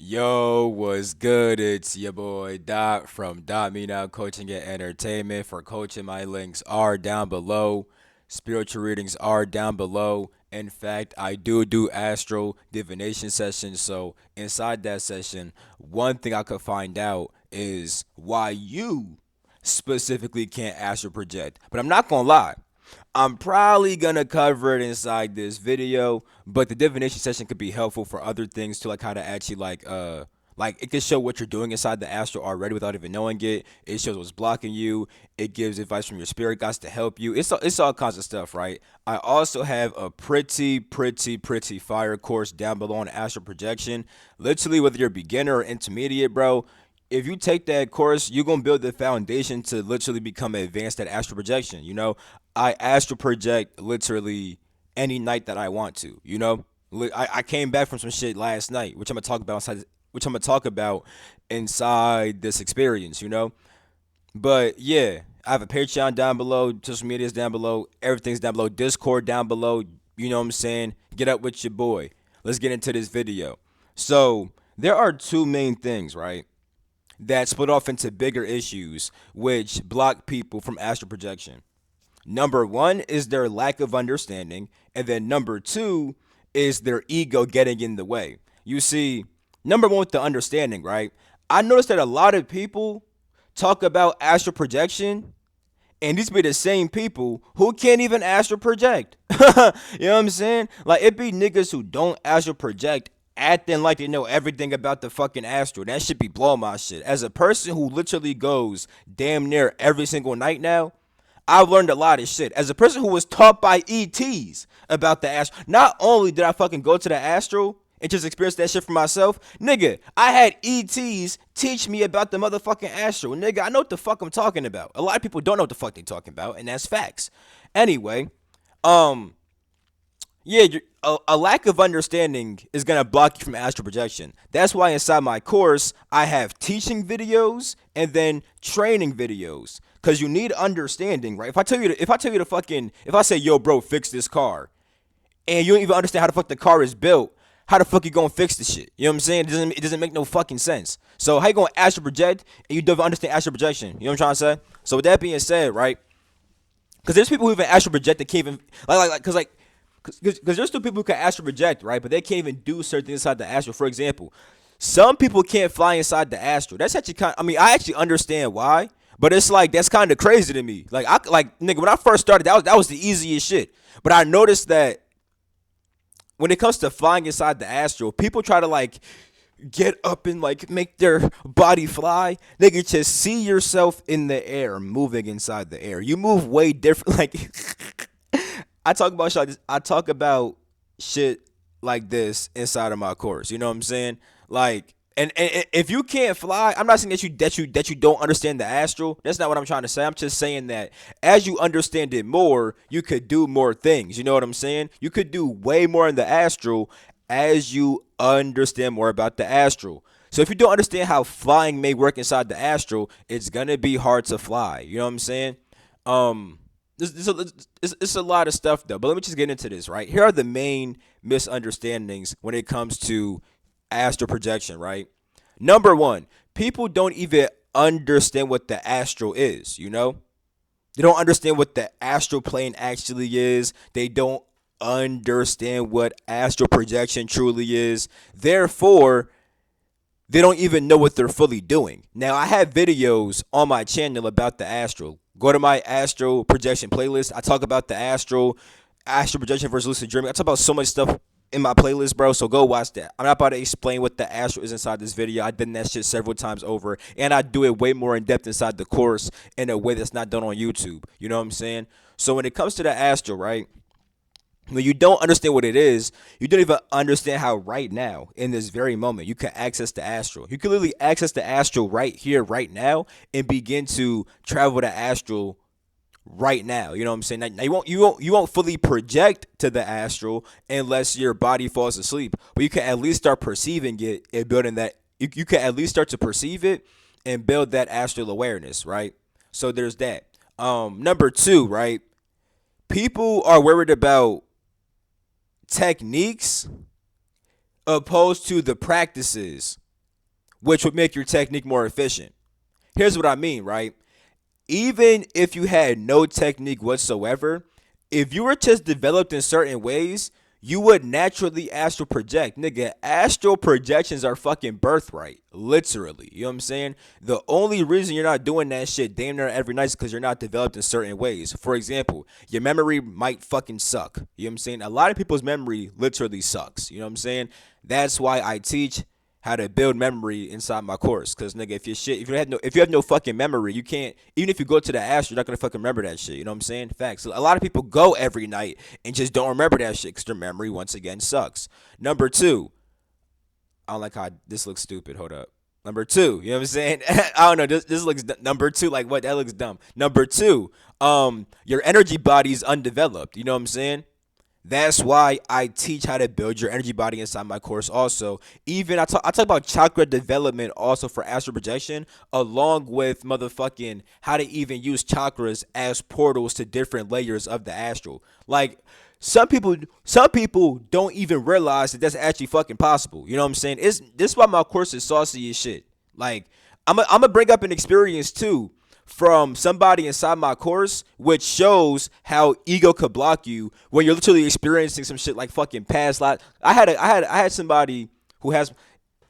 Yo, what's good? It's your boy Dot from Dot Me Now Coaching and Entertainment. For coaching, my links are down below. Spiritual readings are down below. In fact, I do astral divination sessions. So inside that session, one thing I could find out is why you specifically can't astral project. But I'm not gonna lie. I'm probably gonna cover it inside this video, but the divination session could be helpful for other things to like how to actually like it can show what you're doing inside the astral already without even knowing it. It shows what's blocking you. It gives advice from your spirit guides to help you. It's all kinds of stuff, right? I also have a pretty fire course down below on astral projection. Literally, whether you're a beginner or intermediate, bro, if you take that course, you're gonna build the foundation to literally become advanced at astral projection. I astral project literally any night that I want to. I came back from some shit last night, which I'm gonna talk about inside this experience. But yeah, I have a Patreon down below, social media's down below, everything's down below, Discord down below. You know what I'm saying? Get up with your boy. Let's get into this video. So there are two main things, right, that split off into bigger issues which block people from astral projection. Number one is their lack of understanding, and then number two is their ego getting in the way. You see, number one with the understanding, right? I noticed that a lot of people talk about astral projection, and these be the same people who can't even astral project. You know what I'm saying? Like, it be niggas who don't astral project acting like they know everything about the fucking astral. That should be blowing my shit. As a person who literally goes damn near every single night now, I've learned a lot of shit. As a person who was taught by ETs about the astral, not only did I fucking go to the astral and just experience that shit for myself, nigga, I had ETs teach me about the motherfucking astral. Nigga, I know what the fuck I'm talking about. A lot of people don't know what the fuck they talking about, and that's facts. Anyway, um, yeah, a lack of understanding is gonna block you from astral projection. That's why inside my course I have teaching videos and then training videos. Cause you need understanding, right? If I say, yo, bro, fix this car, and you don't even understand how the fuck the car is built, how the fuck you gonna fix the shit? You know what I'm saying? It doesn't make no fucking sense. So how you gonna astral project and you don't understand astral projection? You know what I'm trying to say? So with that being said, right? Because there's people who even astral project that can't even because there's still people who can astral project, right? But they can't even do certain things inside the astral. For example, some people can't fly inside the astral. That's actually kind. I mean, I actually understand why, but it's like that's kind of crazy to me. Nigga, when I first started, that was the easiest shit. But I noticed that when it comes to flying inside the astral, people try to like get up and like make their body fly. Nigga, just see yourself in the air, moving inside the air. You move way different. Like I talk about shit like this inside of my course. You know what I'm saying? Like, and if you can't fly, I'm not saying that you don't understand the astral. That's not what I'm trying to say. I'm just saying that as you understand it more, you could do more things. You know what I'm saying? You could do way more in the astral as you understand more about the astral. So if you don't understand how flying may work inside the astral, it's gonna be hard to fly. You know what I'm saying? Um, it's a lot of stuff though. But let me just get into this. Right here are the main misunderstandings when it comes to astral projection, right? Number one, people don't even understand what the astral is, you know? They don't understand what the astral plane actually is. They don't understand what astral projection truly is. Therefore, they don't even know what they're fully doing. Now, I have videos on my channel about the astral. Go to my astral projection playlist. I talk about the astral projection versus lucid dreaming. I talk about so much stuff in my playlist, bro. So go watch that. I'm not about to explain what the astral is inside this video. I done that shit several times over, and I do it way more in depth inside the course in a way that's not done on YouTube. You know what I'm saying? So when it comes to the astral, right? When you don't understand what it is, you don't even understand how right now, in this very moment, you can access the astral. You can literally access the astral right here, right now, and begin to travel the astral right now. You know what I'm saying? Now you won't fully project to the astral unless your body falls asleep. But you can at least start perceiving it and building that. You can at least start to perceive it and build that astral awareness, right? So there's that. Number two, right? People are worried about techniques opposed to the practices. which would make your technique more efficient. Here's what I mean, right? Even if you had no technique whatsoever, if you were just developed in certain ways, you would naturally astral project. Nigga, astral projections are fucking birthright. Literally. You know what I'm saying? The only reason you're not doing that shit damn near every night is because you're not developed in certain ways. For example, your memory might fucking suck. You know what I'm saying? A lot of people's memory literally sucks. You know what I'm saying? That's why I teach how to build memory inside my course. Cause nigga, if you have no fucking memory, you can't. Even if you go to the ass, you're not gonna fucking remember that shit. You know what I'm saying? Facts. So a lot of people go every night and just don't remember that shit because their memory once again sucks. Number two, I don't like how this looks stupid. Hold up. Number two, you know what I'm saying? I don't know. This looks number two. Like what? That looks dumb. Number two, your energy body is undeveloped. You know what I'm saying? That's why I teach how to build your energy body inside my course. Also, even I talk about chakra development also for astral projection, along with motherfucking how to even use chakras as portals to different layers of the astral. Like some people don't even realize that that's actually fucking possible. You know what I'm saying? It's this is why my course is saucy as shit. Like I'm gonna bring up an experience too from somebody inside my course, which shows how ego could block you when you're literally experiencing some shit like fucking past life. I had somebody who has.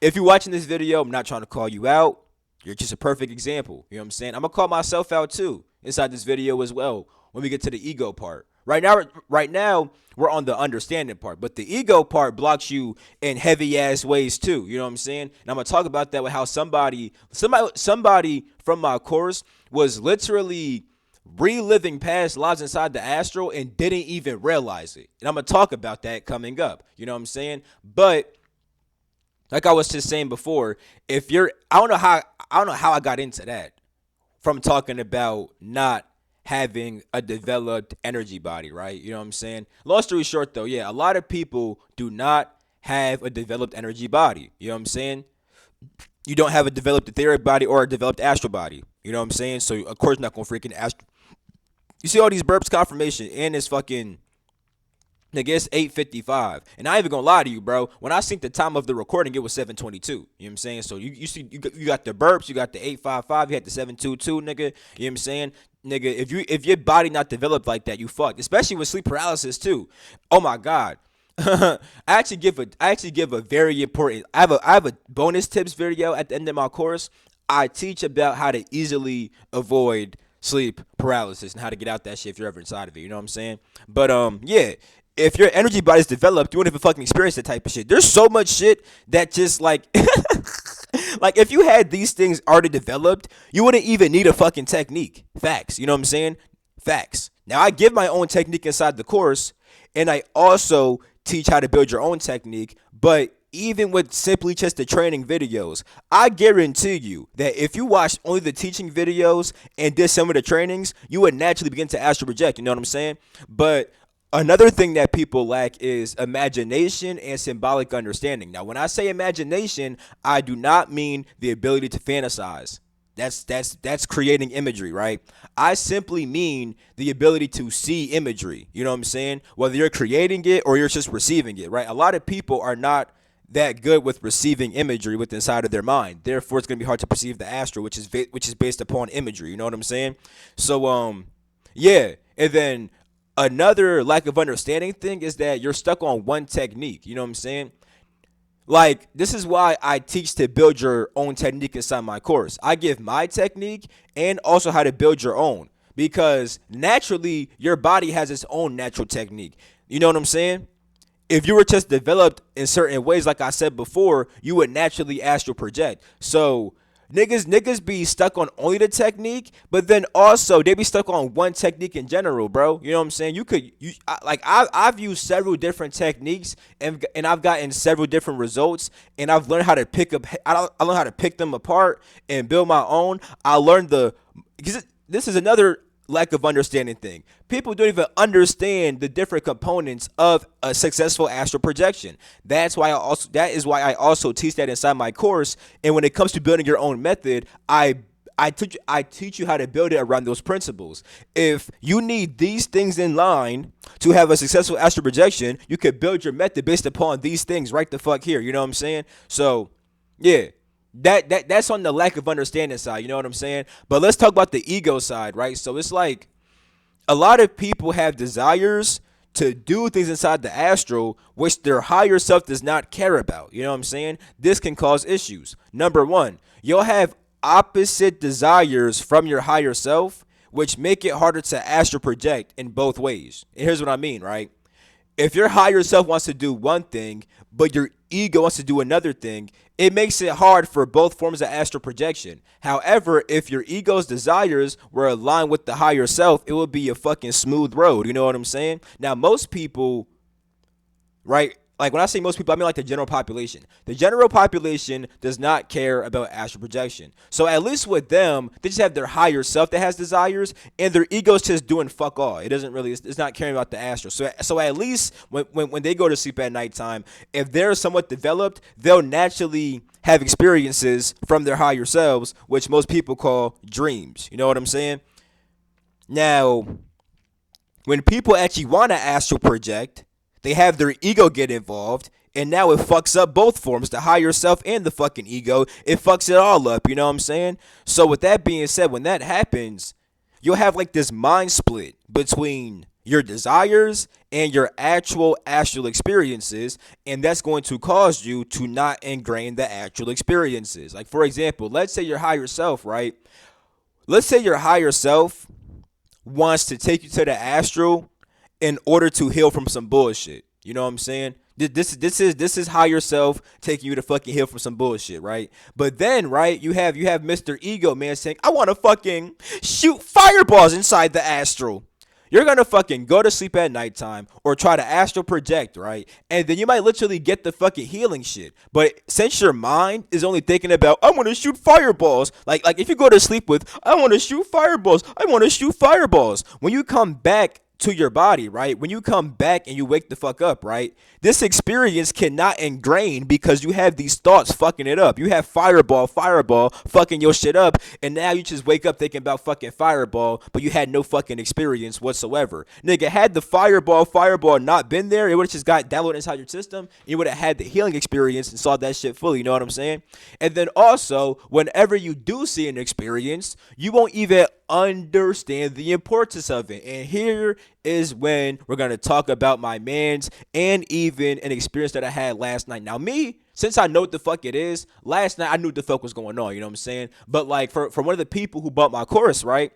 If you're watching this video, I'm not trying to call you out. You're just a perfect example. You know what I'm saying? I'm gonna call myself out too inside this video as well when we get to the ego part. Right now, we're on the understanding part, but the ego part blocks you in heavy ass ways too. You know what I'm saying? And I'm gonna talk about that with how somebody from my course was literally reliving past lives inside the astral and didn't even realize it. And I'm gonna talk about that coming up. You know what I'm saying? But like I was just saying before, if you're I don't know how I got into that from talking about not having a developed energy body, right? You know what I'm saying? Long story short though, yeah, a lot of people do not have a developed energy body. You know what I'm saying? You don't have a developed etheric body or a developed astral body. You know what I'm saying? So of course not gonna freaking astral. You see all these burps confirmation and it's fucking nigga, it's 8:55. And I ain't even gonna lie to you, bro. When I synced the time of the recording, it was 7:22. You know what I'm saying? So you see you got the burps, you got the 8:55, you had the 7:22, nigga. You know what I'm saying? Nigga, if your body not developed like that, you fucked. Especially with sleep paralysis too. Oh my god. I actually give a very important. I have a bonus tips video at the end of my course. I teach about how to easily avoid sleep paralysis and how to get out that shit if you're ever inside of it. You know what I'm saying? But yeah, if your energy body's developed, you won't even fucking experience that type of shit. There's so much shit that just like like if you had these things already developed, you wouldn't even need a fucking technique. Facts. You know what I'm saying? Facts. Now I give my own technique inside the course, and I also teach how to build your own technique. But even with simply just the training videos, I guarantee you that if you watched only the teaching videos and did some of the trainings, you would naturally begin to astral project. You know what I'm saying? But another thing that people lack is imagination and symbolic understanding. Now, when I say imagination, I do not mean the ability to fantasize. That's creating imagery, right? I simply mean the ability to see imagery. You know what I'm saying? Whether you're creating it or you're just receiving it, right? A lot of people are not that good with receiving imagery with inside of their mind. Therefore, it's gonna be hard to perceive the astral, which is based upon imagery. You know what I'm saying? So yeah, and then another lack of understanding thing is that you're stuck on one technique. You know what I'm saying? Like, this is why I teach to build your own technique inside my course. I give my technique and also how to build your own, because naturally your body has its own natural technique. You know what I'm saying? If you were just developed in certain ways, like I said before, you would naturally astral project. So niggas be stuck on only the technique, but then also they be stuck on one technique in general, bro. You know what I'm saying? I've used several different techniques and I've gotten several different results, and I've learned how to I learned how to pick them apart and build my own. Because this is another lack of understanding thing. People don't even understand the different components of a successful astral projection. That is why I also teach that inside my course. And when it comes to building your own method, I teach you how to build it around those principles. If you need these things in line to have a successful astral projection, you could build your method based upon these things right the fuck here. You know what I'm saying? So yeah. That's on the lack of understanding side, you know what I'm saying? But let's talk about the ego side, right? So it's like a lot of people have desires to do things inside the astral which their higher self does not care about. You know what I'm saying? This can cause issues. Number one, you'll have opposite desires from your higher self, which make it harder to astral project in both ways. And here's what I mean, right? If your higher self wants to do one thing, but your ego wants to do another thing, it makes it hard for both forms of astral projection. However, if your ego's desires were aligned with the higher self, it would be a fucking smooth road. You know what I'm saying? Now, most people, right? Like when I say most people, I mean like the general population. The general population does not care about astral projection. So at least with them, they just have their higher self that has desires, and their ego's just doing fuck all. It doesn't really, it's not caring about the astral. So at least when they go to sleep at nighttime, if they're somewhat developed, they'll naturally have experiences from their higher selves, which most people call dreams. You know what I'm saying? Now, when people actually want to astral project, they have their ego get involved, and now it fucks up both forms, the higher self and the fucking ego. It fucks it all up, you know what I'm saying? So with that being said, when that happens, you'll have like this mind split between your desires and your actual astral experiences, and that's going to cause you to not ingrain the actual experiences. Like for example, let's say your higher self, right? Let's say your higher self wants to take you to the astral in order to heal from some bullshit. You know what I'm saying? This is higher self taking you to fucking heal from some bullshit, right? But then, right, you have Mr. Ego Man saying, I want to fucking shoot fireballs inside the astral. You're gonna fucking go to sleep at nighttime or try to astral project, right? And then you might literally get the fucking healing shit. But since your mind is only thinking about, I want to shoot fireballs, like if you go to sleep with, I want to shoot fireballs, I want to shoot fireballs. When you come back to your body, right? When you come back and you wake the fuck up, right? This experience cannot ingrain because you have these thoughts fucking it up. You have fireball, fucking your shit up, and now you just wake up thinking about fucking fireball, but you had no fucking experience whatsoever. Nigga, had the fireball not been there, it would have just got downloaded inside your system, and you would have had the healing experience and saw that shit fully, you know what I'm saying? And then also, whenever you do see an experience, you won't even understand the importance of it. And here is when we're going to talk about my man's and even an experience that I had last night. Now, me, since I know what the fuck it is, last night I knew what the fuck was going on, you know what I'm saying? But like for one of the people who bought my course, right?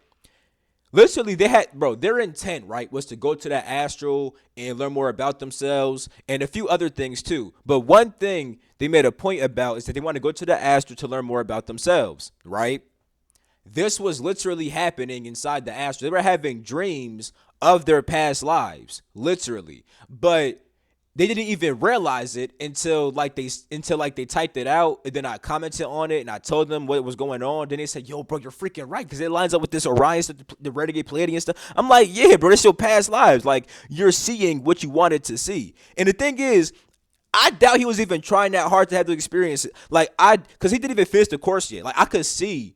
Literally, they had, bro, their intent, right, was to go to that astral and learn more about themselves and a few other things too. But one thing they made a point about is that they want to go to the astral to learn more about themselves, right? This was literally happening inside the astral. They were having dreams of their past lives, literally. But they didn't even realize it until they typed it out, and then I commented on it and I told them what was going on. Then they said, "Yo, bro, you're freaking right," because it lines up with this Orion stuff, the Renegade Palladian stuff. I'm like, yeah, bro, that's your past lives. Like you're seeing what you wanted to see. And the thing is, I doubt he was even trying that hard to have the experience. Because he didn't even finish the course yet. Like I could see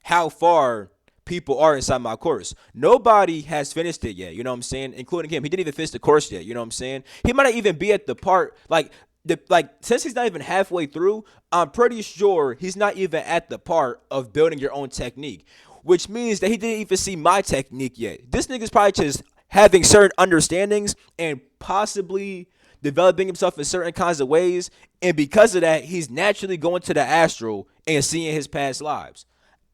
how far people are inside my course. Nobody has finished it yet, you know what I'm saying? Including him. He didn't even finish the course yet, you know what I'm saying? He might not even be at the part, since he's not even halfway through, I'm pretty sure he's not even at the part of building your own technique, which means that he didn't even see my technique yet. This nigga's probably just having certain understandings and possibly developing himself in certain kinds of ways, and because of that, he's naturally going to the astral and seeing his past lives.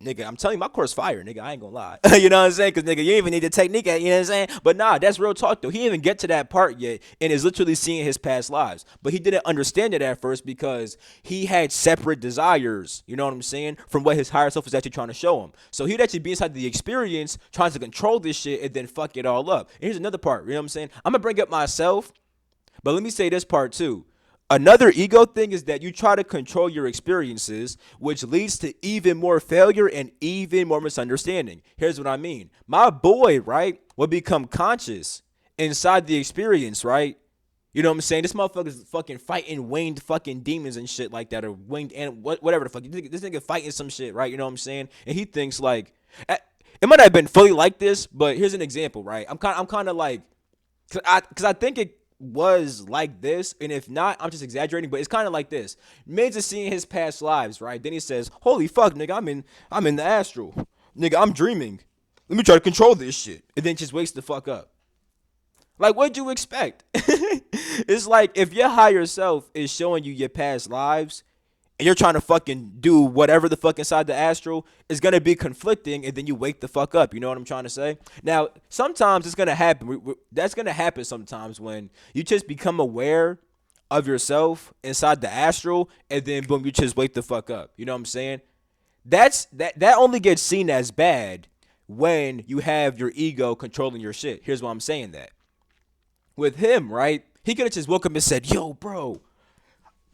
Nigga, I'm telling you, my course fire, nigga. I ain't gonna lie. You know what I'm saying? Because, nigga, you even need the technique at, you know what I'm saying? But nah, that's real talk, though. He didn't even get to that part yet and is literally seeing his past lives. But he didn't understand it at first because he had separate desires, you know what I'm saying, from what his higher self was actually trying to show him. So he'd actually be inside the experience trying to control this shit and then fuck it all up. And here's another part, you know what I'm saying? I'm gonna bring up myself, but let me say this part, too. Another ego thing is that you try to control your experiences, which leads to even more failure and even more misunderstanding. Here's what I mean. My boy, right, will become conscious inside the experience, right? You know what I'm saying? This motherfucker's fucking fighting winged fucking demons and shit like that, or winged and whatever the fuck. This nigga fighting some shit, right? You know what I'm saying? And he thinks like, it might not have been fully like this, but here's an example, right? I'm kind of like, cause I think it was like this, and if not, I'm just exaggerating, but it's kind of like this. Miz is seeing his past lives, right? Then he says, "Holy fuck, nigga, I'm in the astral, nigga, I'm dreaming. Let me try to control this shit," and then just wakes the fuck up. Like, what'd you expect? It's like if your higher self is showing you your past lives, and you're trying to fucking do whatever the fuck inside the astral is gonna be conflicting, and then you wake the fuck up. You know what I'm trying to say? Now, sometimes it's gonna happen. That's gonna happen sometimes when you just become aware of yourself inside the astral, and then boom, you just wake the fuck up. You know what I'm saying? That only gets seen as bad when you have your ego controlling your shit. Here's why I'm saying that. With him, right? He could have just woke up and said, "Yo, bro,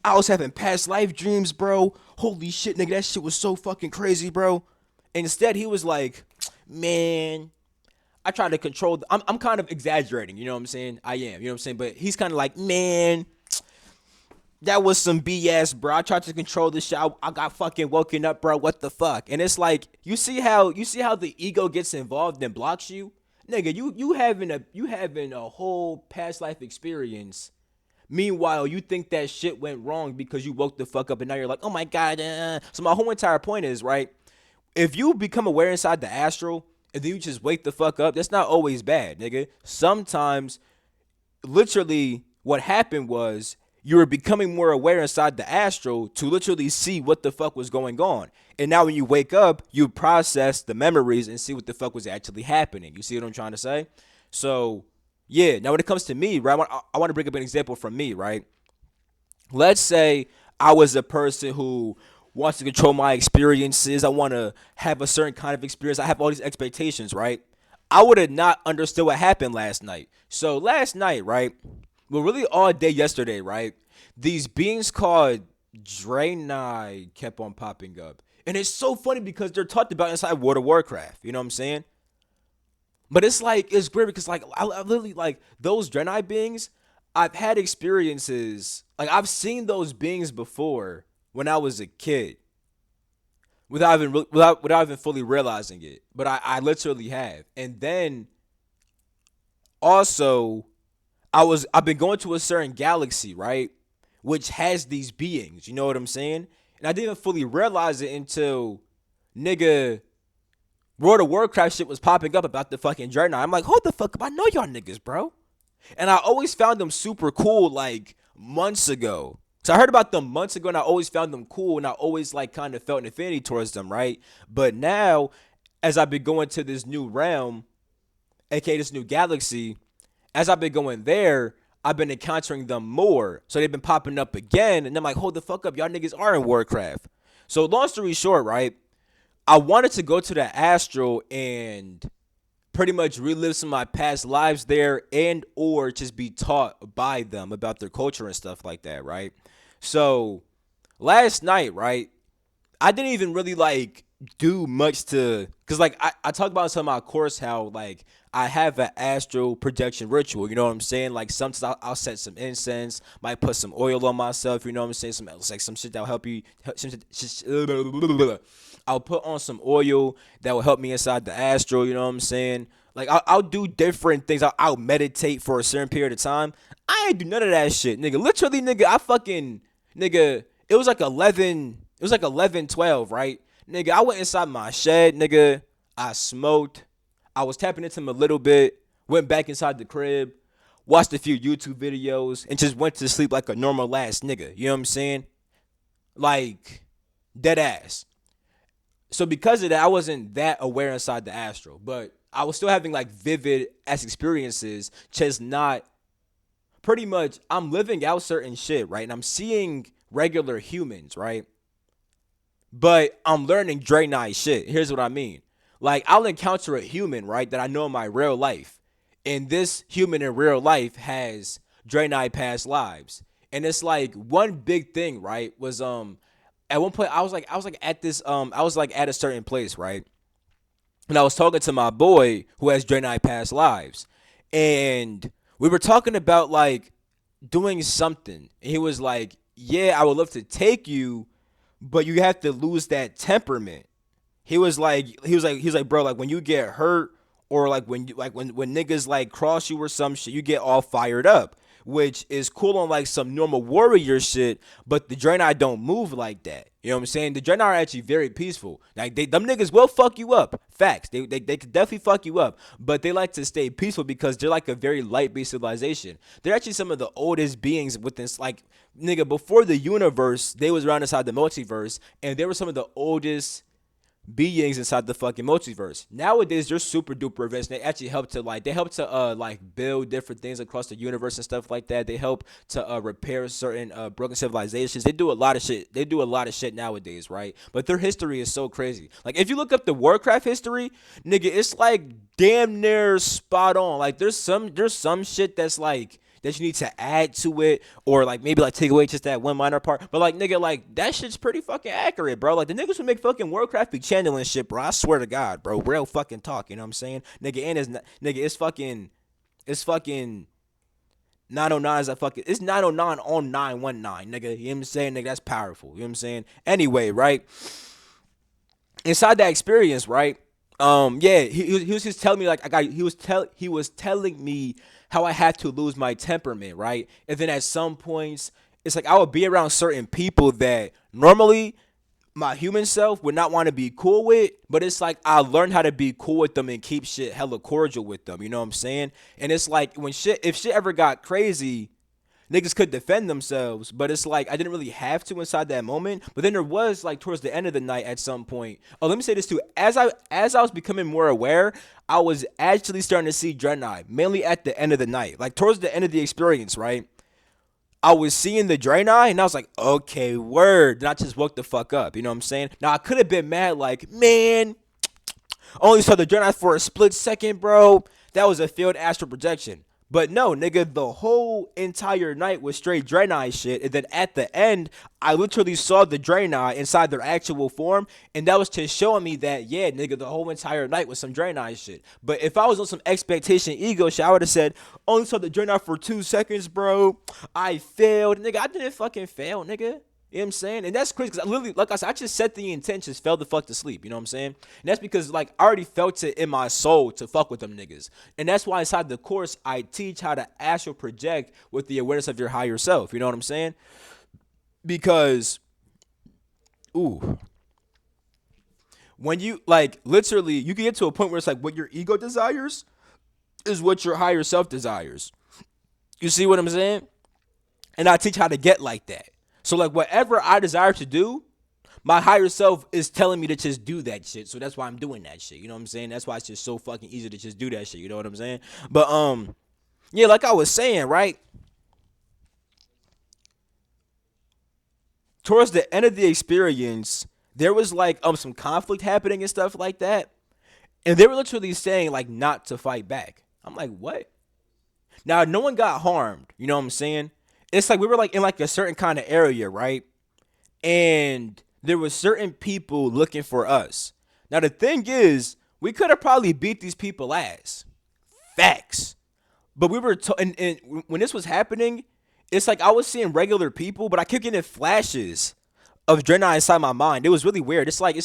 I was having past life dreams, bro. Holy shit, nigga, that shit was so fucking crazy, bro." Instead, he was like, "Man, I tried to control. I'm kind of exaggerating, you know what I'm saying? I am, you know what I'm saying? But he's kind of like, man, that was some BS, bro. I tried to control this shit. I got fucking woken up, bro. What the fuck?" And it's like, you see how the ego gets involved and blocks you, nigga. You having a whole past life experience. Meanwhile, you think that shit went wrong because you woke the fuck up, and now you're like, "Oh my god." So my whole entire point is, right? If you become aware inside the astral and then you just wake the fuck up, that's not always bad, nigga. Sometimes, literally, what happened was you were becoming more aware inside the astral to literally see what the fuck was going on. And now when you wake up, you process the memories and see what the fuck was actually happening. You see what I'm trying to say? So, yeah. Now when it comes to me, right, I want to bring up an example from me, right? Let's say I was a person who wants to control my experiences. I want to have a certain kind of experience. I have all these expectations, right? I would have not understood what happened last night. So last night, right? Well, really all day yesterday, right? These beings called Draenei kept on popping up. And it's so funny because they're talked about inside World of Warcraft. You know what I'm saying? But it's like, it's weird because like I literally like those Draenei beings. I've had experiences like I've seen those beings before when I was a kid without even fully realizing it. But I literally have. And then also I've been going to a certain galaxy, right? Which has these beings. You know what I'm saying? And I didn't fully realize it until nigga World of Warcraft shit was popping up about the fucking Dreadnought. I'm like, hold the fuck up. I know y'all niggas, bro. And I always found them super cool like months ago. So I heard about them months ago and I always found them cool and I always like kind of felt an affinity towards them, right? But now, as I've been going to this new realm, aka this new galaxy, as I've been going there, I've been encountering them more. So they've been popping up again. And I'm like, hold the fuck up. Y'all niggas are in Warcraft. So long story short, right? I wanted to go to the Astral and pretty much relive some of my past lives there and or just be taught by them about their culture and stuff like that, right? So last night, right, I didn't even really like do much to because like I talked about in some of my course how like I have an astral projection ritual, you know what I'm saying? Like sometimes I'll set some incense, might put some oil on myself, you know what I'm saying? Some like some shit that'll help you. I'll put on some oil that will help me inside the astral, you know what I'm saying? Like I'll do different things. I'll meditate for a certain period of time. I ain't do none of that shit, nigga. Literally, nigga, I fucking nigga. It was like 11. It was like 11, 12, right? Nigga, I went inside my shed, nigga. I smoked. I was tapping into him a little bit. Went back inside the crib. Watched a few YouTube videos. And just went to sleep like a normal ass nigga. You know what I'm saying? Like, dead ass. So because of that, I wasn't that aware inside the astral. But I was still having like vivid ass experiences. Just not, pretty much, I'm living out certain shit, right? And I'm seeing regular humans, right? But I'm learning Draenei shit. Here's what I mean. Like, I'll encounter a human, right, that I know in my real life. And this human in real life has Draenei past lives. And it's like one big thing, right, was at one point I was like at this I was like at a certain place, right? And I was talking to my boy who has Draenei past lives. And we were talking about like doing something. And he was like, "Yeah, I would love to take you, but you have to lose that temperament." He was like, bro, like when you get hurt or like when niggas like cross you or some shit, you get all fired up. which is cool on like some normal warrior shit, but the Draenei don't move like that. You know what I'm saying? The Draenei are actually very peaceful. Like them niggas will fuck you up. Facts. They could definitely fuck you up. But they like to stay peaceful because they're like a very light based civilization. They're actually some of the oldest beings within like nigga before the universe. They was around inside the multiverse, and they were some of the oldest beings inside the fucking multiverse. Nowadays, they're super duper advanced. They actually help to like build different things across the universe and stuff like that. They help to repair certain broken civilizations. They do a lot of shit. They do a lot of shit nowadays, right? But their history is so crazy. Like if you look up the Warcraft history, nigga, it's like damn near spot on. Like there's some shit that's like that you need to add to it, or like maybe like take away just that one minor part. But like nigga, like that shit's pretty fucking accurate, bro. Like the niggas who make fucking Warcraft be channeling shit, bro. I swear to God, bro. Real fucking talk, you know what I'm saying? Nigga, and it's fucking 909 is a fucking it's 909 on 919, nigga. You know what I'm saying? Nigga, that's powerful. You know what I'm saying? Anyway, right? Inside that experience, right? Yeah, he was just telling me like he was telling me how I had to lose my temperament, right? And then at some points, it's like I would be around certain people that normally my human self would not want to be cool with, but it's like I learned how to be cool with them and keep shit hella cordial with them. You know what I'm saying? And it's like if shit ever got crazy, niggas could defend themselves, but it's like I didn't really have to inside that moment. But then there was like towards the end of the night at some point. Oh, let me say this too. As I was becoming more aware, I was actually starting to see Draenei, mainly at the end of the night. Like towards the end of the experience, right? I was seeing the Draenei and I was like, okay, word. And I just woke the fuck up. You know what I'm saying? Now I could have been mad, like, man, only saw the Draenei for a split second, bro. That was a failed astral projection. But no, nigga, the whole entire night was straight Draenei shit. And then at the end, I literally saw the Draenei inside their actual form. And that was just showing me that, yeah, nigga, the whole entire night was some Draenei shit. But if I was on some expectation ego shit, I would have said, only saw the Draenei for 2 seconds, bro. I failed. Nigga, I didn't fucking fail, nigga. You know what I'm saying? And that's crazy because I literally, like I said, I just set the intentions, fell the fuck to sleep. You know what I'm saying? And that's because, like, I already felt it in my soul to fuck with them niggas. And that's why inside the course, I teach how to astral project with the awareness of your higher self. You know what I'm saying? Because, ooh, when you, like, literally, you can get to a point where it's like what your ego desires is what your higher self desires. You see what I'm saying? And I teach how to get like that. So like whatever I desire to do, my higher self is telling me to just do that shit. So that's why I'm doing that shit. You know what I'm saying? That's why it's just so fucking easy to just do that shit. You know what I'm saying? But yeah, like I was saying, right? Towards the end of the experience, there was like some conflict happening and stuff like that. And they were literally saying like not to fight back. I'm like, what? Now no one got harmed. You know what I'm saying? It's like we were like in like a certain kind of area, right? And there was certain people looking for us. Now the thing is, we could have probably beat these people ass. Facts. But we were and when this was happening, it's like I was seeing regular people, but I kept getting flashes of Draenei inside my mind. It was really weird. It's like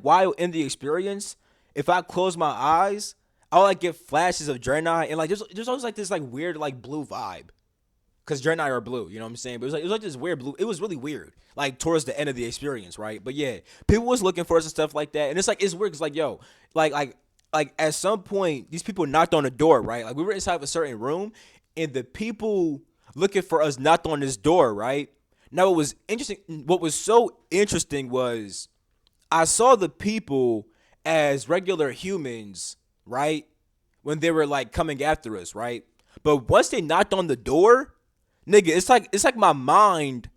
while in the experience, if I close my eyes, I'll like get flashes of Draenei and like there's always like this like weird like blue vibe. Cause Draenei are blue, you know what I'm saying? But it was like this weird blue. It was really weird, like towards the end of the experience, right? But yeah, people was looking for us and stuff like that, and it's like it's weird. Cause like yo, like at some point, these people knocked on the door, right? Like we were inside of a certain room, and the people looking for us knocked on this door, right? Now what was interesting, what was so interesting was I saw the people as regular humans, right? When they were like coming after us, right? But once they knocked on the door, nigga, it's like my mind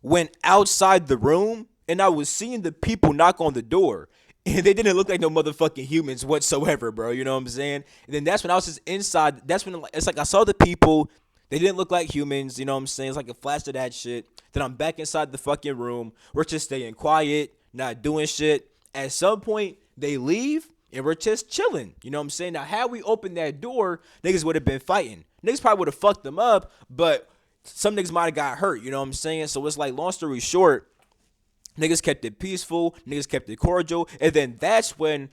went outside the room and I was seeing the people knock on the door. And they didn't look like no motherfucking humans whatsoever, bro. You know what I'm saying? And then that's when I was just inside. That's when it's like I saw the people. They didn't look like humans. You know what I'm saying? It's like a flash of that shit. Then I'm back inside the fucking room. We're just staying quiet, not doing shit. At some point, they leave and we're just chilling. You know what I'm saying? Now, had we opened that door, niggas would have been fighting. Niggas probably would have fucked them up, but some niggas might have got hurt. You know what I'm saying? So it's like, long story short, niggas kept it peaceful. Niggas kept it cordial. And then that's when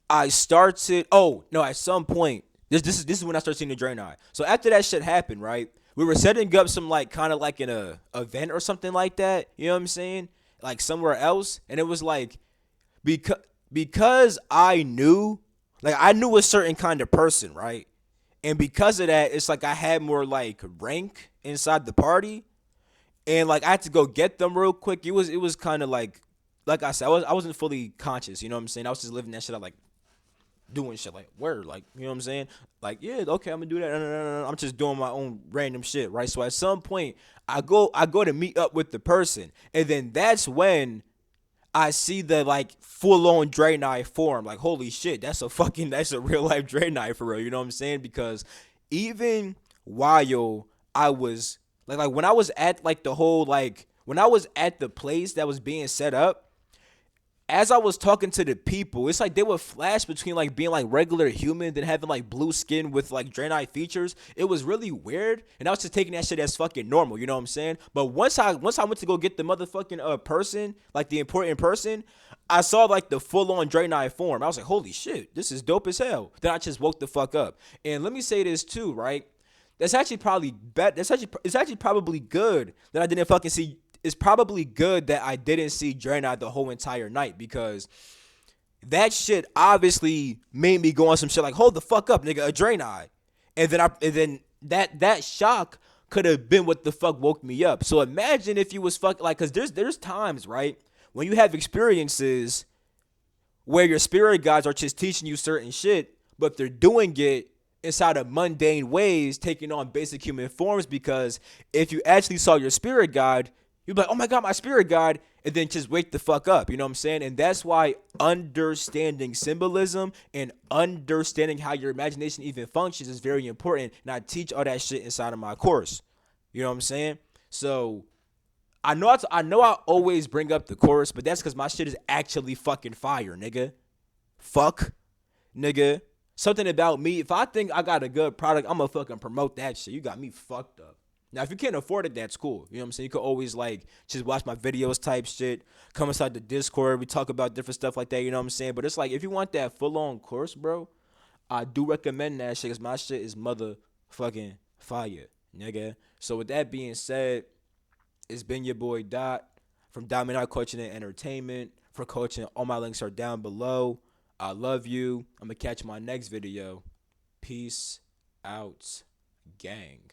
I started. Oh, no, at some point, this is when I started seeing the Draenei. So after that shit happened, right? We were setting up some like kind of like in a event or something like that. You know what I'm saying? Like somewhere else, and it was like because because I knew a certain kind of person, right? And because of that, it's like I had more like rank inside the party, and like I had to go get them real quick. It was kind of like I said, I wasn't fully conscious. You know what I'm saying? I was just living that shit out, like doing shit like where, like you know what I'm saying? Like yeah, okay, I'm gonna do that. No, no, no, no. I'm just doing my own random shit, right? So at some point, I go to meet up with the person, and then that's when I see the like full on Draenei form. Like, holy shit, that's a real life Draenei for real. You know what I'm saying? Because even while I was like when I was at like the whole like when I was at the place that was being set up, as I was talking to the people, it's like they would flash between like being like regular human, then having like blue skin with like Draenei features. It was really weird, and I was just taking that shit as fucking normal. You know what I'm saying? But once I went to go get the motherfucking person, like the important person, I saw like the full on Draenei form. I was like, holy shit, this is dope as hell. Then I just woke the fuck up. And let me say this too, right? That's actually probably bet. It's actually probably good that I didn't fucking see. It's probably good that I didn't see Draenei the whole entire night because that shit obviously made me go on some shit like, hold the fuck up, nigga, a Draenei. And then that shock could have been what the fuck woke me up. So imagine if you was fuck like, cause there's times, right, when you have experiences where your spirit guides are just teaching you certain shit, but they're doing it inside of mundane ways, taking on basic human forms. Because if you actually saw your spirit guide, you'd be like, oh my God, my spirit guide, and then just wake the fuck up. You know what I'm saying? And that's why understanding symbolism and understanding how your imagination even functions is very important. And I teach all that shit inside of my course. You know what I'm saying? So I always bring up the chorus, but that's because my shit is actually fucking fire, nigga. Fuck, nigga. Something about me. If I think I got a good product, I'm gonna fucking promote that shit. You got me fucked up. Now, if you can't afford it, that's cool. You know what I'm saying? You could always like just watch my videos type shit. Come inside the Discord. We talk about different stuff like that. You know what I'm saying? But it's like if you want that full on course, bro, I do recommend that shit because my shit is motherfucking fire, nigga. So with that being said, it's been your boy Dot from Dominant Coaching and Entertainment. For coaching, all my links are down below. I love you. I'm gonna catch my next video. Peace out, gang.